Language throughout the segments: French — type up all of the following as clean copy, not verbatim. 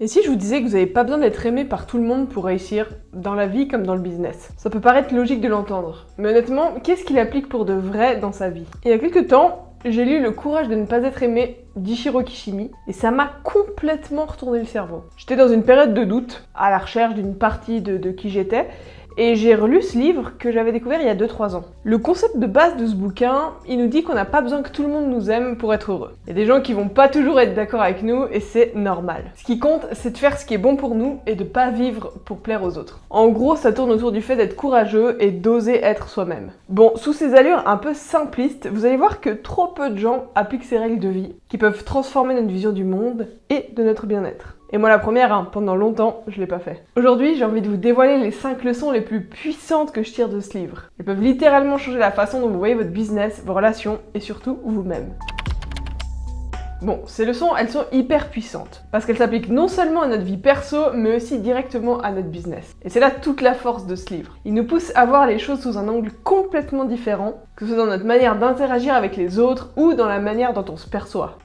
Et si je vous disais que vous n'avez pas besoin d'être aimé par tout le monde pour réussir, dans la vie comme dans le business? Ça peut paraître logique de l'entendre, mais honnêtement, qu'est-ce qu'il applique pour de vrai dans sa vie? Il y a quelques temps, j'ai lu Le courage de ne pas être aimé d'Ichiro Kishimi et ça m'a complètement retourné le cerveau. J'étais dans une période de doute, à la recherche d'une partie de qui j'étais, et j'ai relu ce livre que j'avais découvert il y a 2-3 ans. Le concept de base de ce bouquin, il nous dit qu'on n'a pas besoin que tout le monde nous aime pour être heureux. Il y a des gens qui vont pas toujours être d'accord avec nous et c'est normal. Ce qui compte, c'est de faire ce qui est bon pour nous et de pas vivre pour plaire aux autres. En gros, ça tourne autour du fait d'être courageux et d'oser être soi-même. Bon, sous ces allures un peu simplistes, vous allez voir que trop peu de gens appliquent ces règles de vie qui peuvent transformer notre vision du monde et de notre bien-être. Et moi la première, pendant longtemps, je l'ai pas fait. Aujourd'hui, j'ai envie de vous dévoiler les 5 leçons les plus puissantes que je tire de ce livre. Elles peuvent littéralement changer la façon dont vous voyez votre business, vos relations et surtout vous-même. Bon, ces leçons, elles sont hyper puissantes, parce qu'elles s'appliquent non seulement à notre vie perso, mais aussi directement à notre business. Et c'est là toute la force de ce livre. Il nous pousse à voir les choses sous un angle complètement différent, que ce soit dans notre manière d'interagir avec les autres ou dans la manière dont on se perçoit.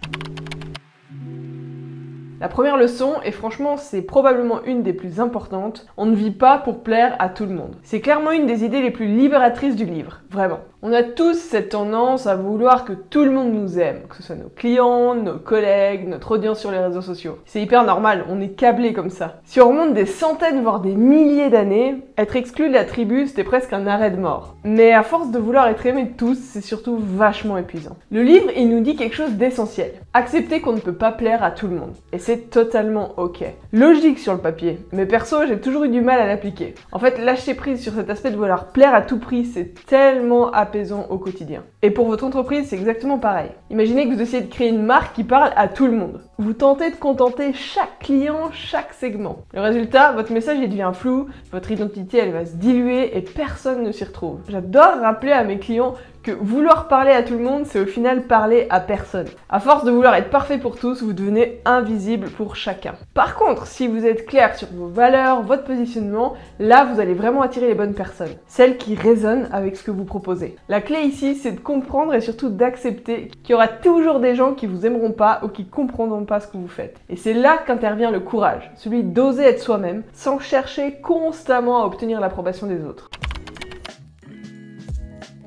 La première leçon, et franchement c'est probablement une des plus importantes, on ne vit pas pour plaire à tout le monde. C'est clairement une des idées les plus libératrices du livre, vraiment. On a tous cette tendance à vouloir que tout le monde nous aime, que ce soit nos clients, nos collègues, notre audience sur les réseaux sociaux. C'est hyper normal, on est câblé comme ça. Si on remonte des centaines voire des milliers d'années, être exclu de la tribu c'était presque un arrêt de mort. Mais à force de vouloir être aimé de tous, c'est surtout vachement épuisant. Le livre, il nous dit quelque chose d'essentiel. Accepter qu'on ne peut pas plaire à tout le monde. Et c'est totalement ok. Logique sur le papier, mais perso j'ai toujours eu du mal à l'appliquer. En fait, lâcher prise sur cet aspect de vouloir plaire à tout prix, c'est tellement apaisant au quotidien. Et pour votre entreprise, c'est exactement pareil. Imaginez que vous essayez de créer une marque qui parle à tout le monde. Vous tentez de contenter chaque client, chaque segment. Le résultat, votre message il devient flou, votre identité elle va se diluer et personne ne s'y retrouve. J'adore rappeler à mes clients que vouloir parler à tout le monde, c'est au final parler à personne. À force de vouloir être parfait pour tous, vous devenez invisible pour chacun. Par contre, si vous êtes clair sur vos valeurs, votre positionnement, là vous allez vraiment attirer les bonnes personnes. Celles qui résonnent avec ce que vous proposez. La clé ici, c'est de comprendre et surtout d'accepter qu'il y aura toujours des gens qui vous aimeront pas ou qui comprendront pas ce que vous faites. Et c'est là qu'intervient le courage, celui d'oser être soi-même, sans chercher constamment à obtenir l'approbation des autres.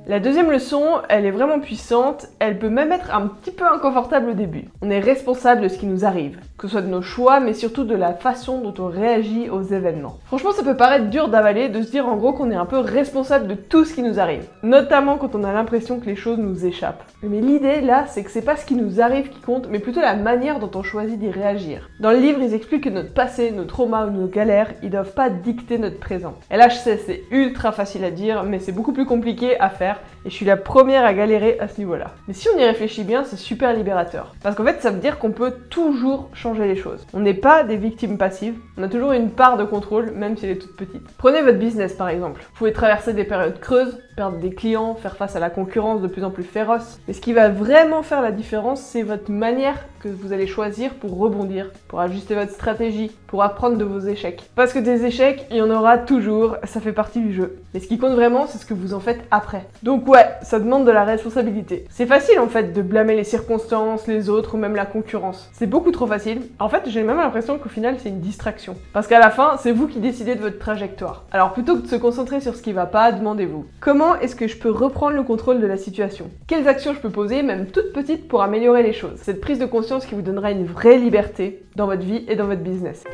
La deuxième leçon, elle est vraiment puissante, elle peut même être un petit peu inconfortable au début. On est responsable de ce qui nous arrive, que ce soit de nos choix, mais surtout de la façon dont on réagit aux événements. Franchement, ça peut paraître dur d'avaler, de se dire en gros qu'on est un peu responsable de tout ce qui nous arrive, notamment quand on a l'impression que les choses nous échappent. Mais l'idée là, c'est que c'est pas ce qui nous arrive qui compte, mais plutôt la manière dont on choisit d'y réagir. Dans le livre, ils expliquent que notre passé, nos traumas ou nos galères, ils doivent pas dicter notre présent. Et là, je sais, c'est ultra facile à dire, mais c'est beaucoup plus compliqué à faire. Et je suis la première à galérer à ce niveau-là. Mais si on y réfléchit bien, c'est super libérateur. Parce qu'en fait, ça veut dire qu'on peut toujours changer les choses. On n'est pas des victimes passives, on a toujours une part de contrôle, même si elle est toute petite. Prenez votre business par exemple. Vous pouvez traverser des périodes creuses, perdre des clients, faire face à la concurrence de plus en plus féroce. Mais ce qui va vraiment faire la différence, c'est votre manière que vous allez choisir pour rebondir, pour ajuster votre stratégie, pour apprendre de vos échecs. Parce que des échecs, il y en aura toujours, ça fait partie du jeu. Mais ce qui compte vraiment, c'est ce que vous en faites après. Donc ouais, ça demande de la responsabilité. C'est facile en fait de blâmer les circonstances, les autres ou même la concurrence. C'est beaucoup trop facile. En fait, j'ai même l'impression qu'au final, c'est une distraction. Parce qu'à la fin, c'est vous qui décidez de votre trajectoire. Alors plutôt que de se concentrer sur ce qui va pas, demandez-vous, comment est-ce que je peux reprendre le contrôle de la situation? Quelles actions je peux poser, même toutes petites, pour améliorer les choses? Cette prise de conscience qui vous donnera une vraie liberté dans votre vie et dans votre business.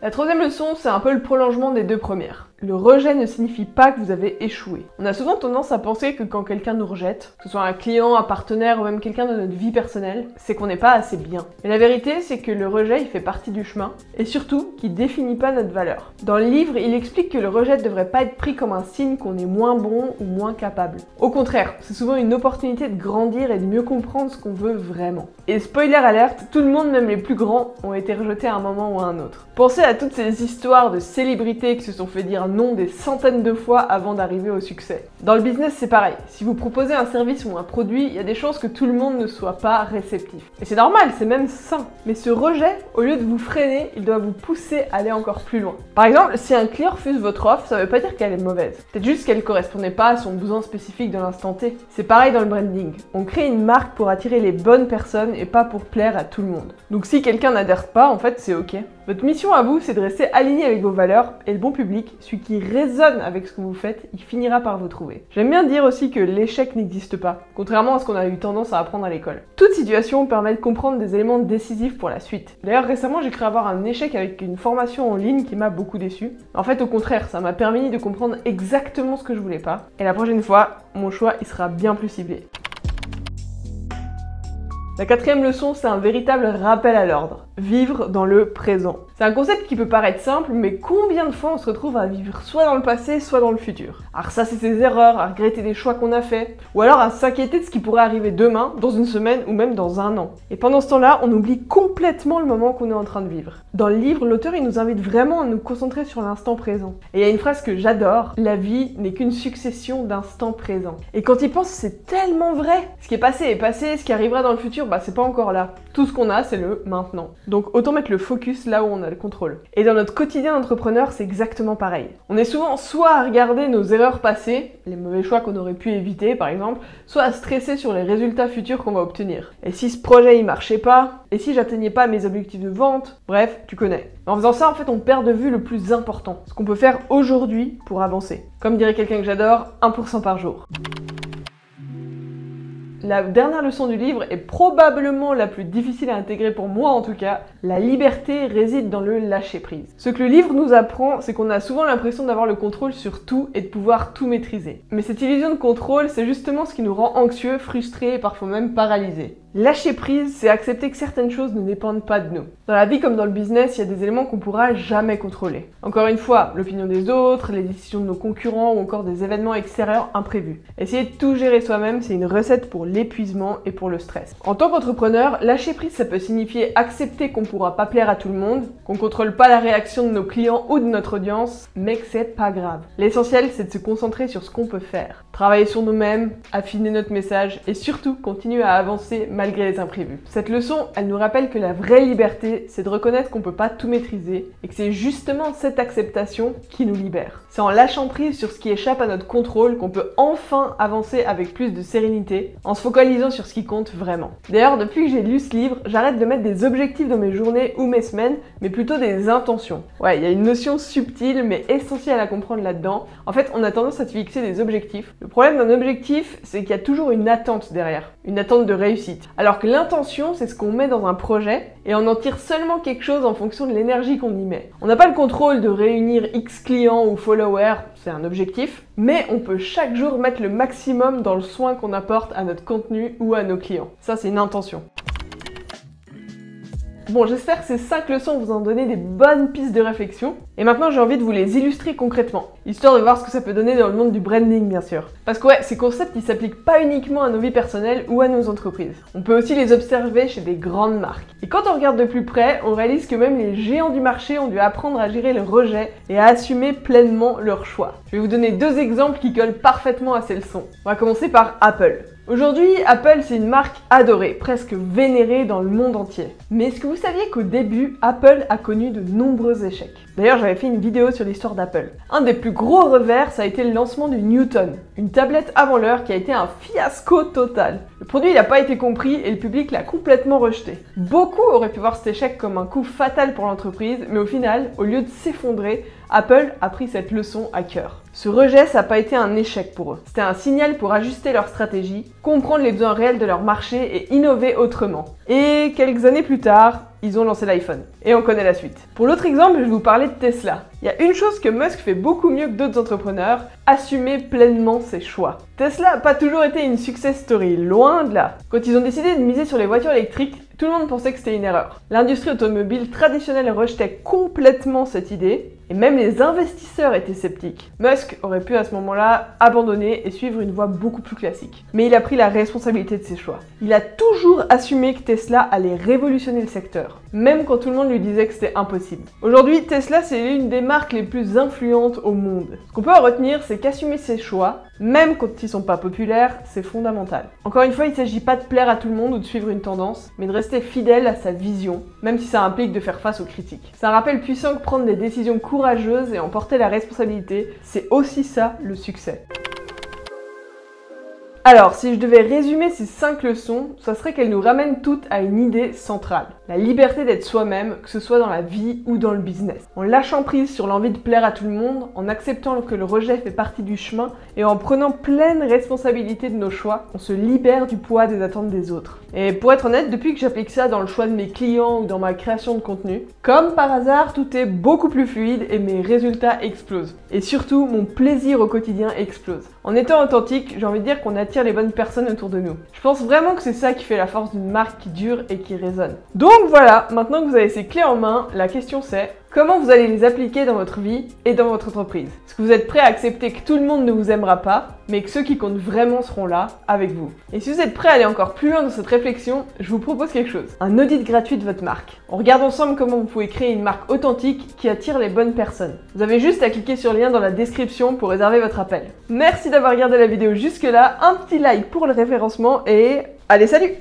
La troisième leçon, c'est un peu le prolongement des deux premières. Le rejet ne signifie pas que vous avez échoué. On a souvent tendance à penser que quand quelqu'un nous rejette, que ce soit un client, un partenaire ou même quelqu'un de notre vie personnelle, c'est qu'on n'est pas assez bien. Mais la vérité, c'est que le rejet, il fait partie du chemin et surtout qu'il définit pas notre valeur. Dans le livre, il explique que le rejet ne devrait pas être pris comme un signe qu'on est moins bon ou moins capable. Au contraire, c'est souvent une opportunité de grandir et de mieux comprendre ce qu'on veut vraiment. Et spoiler alerte, tout le monde, même les plus grands, ont été rejetés à un moment ou à un autre. Pensez à toutes ces histoires de célébrités qui se sont fait dire un non des centaines de fois avant d'arriver au succès. Dans le business, c'est pareil. Si vous proposez un service ou un produit, il y a des chances que tout le monde ne soit pas réceptif. Et c'est normal, c'est même sain. Mais ce rejet, au lieu de vous freiner, il doit vous pousser à aller encore plus loin. Par exemple, si un client refuse votre offre, ça ne veut pas dire qu'elle est mauvaise. Peut-être juste qu'elle ne correspondait pas à son besoin spécifique de l'instant T. C'est pareil dans le branding. On crée une marque pour attirer les bonnes personnes et pas pour plaire à tout le monde. Donc si quelqu'un n'adhère pas, en fait, c'est ok. Votre mission à vous, c'est de rester aligné avec vos valeurs et le bon public, celui qui résonne avec ce que vous faites, il finira par vous trouver. J'aime bien dire aussi que l'échec n'existe pas, contrairement à ce qu'on a eu tendance à apprendre à l'école. Toute situation permet de comprendre des éléments décisifs pour la suite. D'ailleurs, récemment, j'ai cru avoir un échec avec une formation en ligne qui m'a beaucoup déçu. En fait, au contraire, ça m'a permis de comprendre exactement ce que je voulais pas. Et la prochaine fois, mon choix, il sera bien plus ciblé. La quatrième leçon, c'est un véritable rappel à l'ordre. Vivre dans le présent. C'est un concept qui peut paraître simple, mais combien de fois on se retrouve à vivre soit dans le passé, soit dans le futur. Alors ça, c'est ses erreurs, à regretter des choix qu'on a faits, ou alors à s'inquiéter de ce qui pourrait arriver demain, dans une semaine ou même dans un an. Et pendant ce temps-là, on oublie complètement le moment qu'on est en train de vivre. Dans le livre, l'auteur, il nous invite vraiment à nous concentrer sur l'instant présent. Et il y a une phrase que j'adore, la vie n'est qu'une succession d'instants présents. Et quand il pense, c'est tellement vrai. Ce qui est passé, ce qui arrivera dans le futur, bah c'est pas encore là. Tout ce qu'on a, c'est le maintenant. Donc autant mettre le focus là où on a le contrôle. Et dans notre quotidien d'entrepreneur, c'est exactement pareil. On est souvent soit à regarder nos erreurs passées, les mauvais choix qu'on aurait pu éviter par exemple, soit à stresser sur les résultats futurs qu'on va obtenir. Et si ce projet il marchait pas, et si j'atteignais pas mes objectifs de vente, bref, tu connais. En faisant ça, en fait, on perd de vue le plus important, ce qu'on peut faire aujourd'hui pour avancer. Comme dirait quelqu'un que j'adore, 1% par jour. La dernière leçon du livre est probablement la plus difficile à intégrer pour moi en tout cas. La liberté réside dans le lâcher-prise. Ce que le livre nous apprend, c'est qu'on a souvent l'impression d'avoir le contrôle sur tout et de pouvoir tout maîtriser. Mais cette illusion de contrôle, c'est justement ce qui nous rend anxieux, frustrés et parfois même paralysés. Lâcher prise, c'est accepter que certaines choses ne dépendent pas de nous. Dans la vie comme dans le business, il y a des éléments qu'on pourra jamais contrôler. Encore une fois, l'opinion des autres, les décisions de nos concurrents ou encore des événements extérieurs imprévus. Essayer de tout gérer soi-même, c'est une recette pour l'épuisement et pour le stress. En tant qu'entrepreneur, lâcher prise, ça peut signifier accepter qu'on pourra pas plaire à tout le monde, qu'on contrôle pas la réaction de nos clients ou de notre audience, mais que c'est pas grave. L'essentiel, c'est de se concentrer sur ce qu'on peut faire. Travailler sur nous-mêmes, affiner notre message et surtout continuer à avancer malgré les imprévus. Cette leçon, elle nous rappelle que la vraie liberté, c'est de reconnaître qu'on peut pas tout maîtriser et que c'est justement cette acceptation qui nous libère. C'est en lâchant prise sur ce qui échappe à notre contrôle qu'on peut enfin avancer avec plus de sérénité, en se focalisant sur ce qui compte vraiment. D'ailleurs, depuis que j'ai lu ce livre, j'arrête de mettre des objectifs dans mes journées ou mes semaines, mais plutôt des intentions. Ouais, il y a une notion subtile mais essentielle à comprendre là-dedans. En fait, on a tendance à se fixer des objectifs. Le problème d'un objectif, c'est qu'il y a toujours une attente derrière, une attente de réussite. Alors que l'intention, c'est ce qu'on met dans un projet et on en tire seulement quelque chose en fonction de l'énergie qu'on y met. On n'a pas le contrôle de réunir X clients ou followers, c'est un objectif, mais on peut chaque jour mettre le maximum dans le soin qu'on apporte à notre contenu ou à nos clients. Ça, c'est une intention. Bon, j'espère que ces 5 leçons vous ont donné des bonnes pistes de réflexion. Et maintenant, j'ai envie de vous les illustrer concrètement, histoire de voir ce que ça peut donner dans le monde du branding, bien sûr. Parce que ouais, ces concepts, ils s'appliquent pas uniquement à nos vies personnelles ou à nos entreprises. On peut aussi les observer chez des grandes marques. Et quand on regarde de plus près, on réalise que même les géants du marché ont dû apprendre à gérer le rejet et à assumer pleinement leurs choix. Je vais vous donner 2 exemples qui collent parfaitement à ces leçons. On va commencer par Apple. Aujourd'hui, Apple, c'est une marque adorée, presque vénérée dans le monde entier. Mais est-ce que vous saviez qu'au début, Apple a connu de nombreux échecs? D'ailleurs, j'avais fait une vidéo sur l'histoire d'Apple. Un des plus gros revers, ça a été le lancement du Newton, une tablette avant l'heure qui a été un fiasco total. Le produit n'a pas été compris et le public l'a complètement rejeté. Beaucoup auraient pu voir cet échec comme un coup fatal pour l'entreprise, mais au final, au lieu de s'effondrer, Apple a pris cette leçon à cœur. Ce rejet, ça n'a pas été un échec pour eux. C'était un signal pour ajuster leur stratégie, comprendre les besoins réels de leur marché et innover autrement. Et quelques années plus tard, ils ont lancé l'iPhone. Et on connaît la suite. Pour l'autre exemple, je vais vous parler de Tesla. Il y a une chose que Musk fait beaucoup mieux que d'autres entrepreneurs, assumer pleinement ses choix. Tesla n'a pas toujours été une success story, loin de là. Quand ils ont décidé de miser sur les voitures électriques, tout le monde pensait que c'était une erreur. L'industrie automobile traditionnelle rejetait complètement cette idée. Et même les investisseurs étaient sceptiques. Musk aurait pu à ce moment-là abandonner et suivre une voie beaucoup plus classique. Mais il a pris la responsabilité de ses choix. Il a toujours assumé que Tesla allait révolutionner le secteur, même quand tout le monde lui disait que c'était impossible. Aujourd'hui, Tesla, c'est l'une des marques les plus influentes au monde. Ce qu'on peut en retenir, c'est qu'assumer ses choix, même quand ils sont pas populaires, c'est fondamental. Encore une fois, il ne s'agit pas de plaire à tout le monde ou de suivre une tendance, mais de rester fidèle à sa vision, même si ça implique de faire face aux critiques. C'est un rappel puissant que prendre des décisions courageuses et en porter la responsabilité, c'est aussi ça le succès. Alors, si je devais résumer ces 5 leçons, ça serait qu'elles nous ramènent toutes à une idée centrale. La liberté d'être soi-même, que ce soit dans la vie ou dans le business. En lâchant prise sur l'envie de plaire à tout le monde, en acceptant que le rejet fait partie du chemin et en prenant pleine responsabilité de nos choix, on se libère du poids des attentes des autres. Et pour être honnête, depuis que j'applique ça dans le choix de mes clients ou dans ma création de contenu, comme par hasard, tout est beaucoup plus fluide et mes résultats explosent. Et surtout, mon plaisir au quotidien explose. En étant authentique, j'ai envie de dire qu'on attire les bonnes personnes autour de nous. Je pense vraiment que c'est ça qui fait la force d'une marque qui dure et qui résonne. Donc voilà, maintenant que vous avez ces clés en main, la question c'est comment vous allez les appliquer dans votre vie et dans votre entreprise. Est-ce que vous êtes prêt à accepter que tout le monde ne vous aimera pas, mais que ceux qui comptent vraiment seront là avec vous? Et si vous êtes prêt à aller encore plus loin dans cette réflexion, je vous propose quelque chose. Un audit gratuit de votre marque. On regarde ensemble comment vous pouvez créer une marque authentique qui attire les bonnes personnes. Vous avez juste à cliquer sur le lien dans la description pour réserver votre appel. Merci d'avoir regardé la vidéo jusque là, un petit like pour le référencement et allez salut!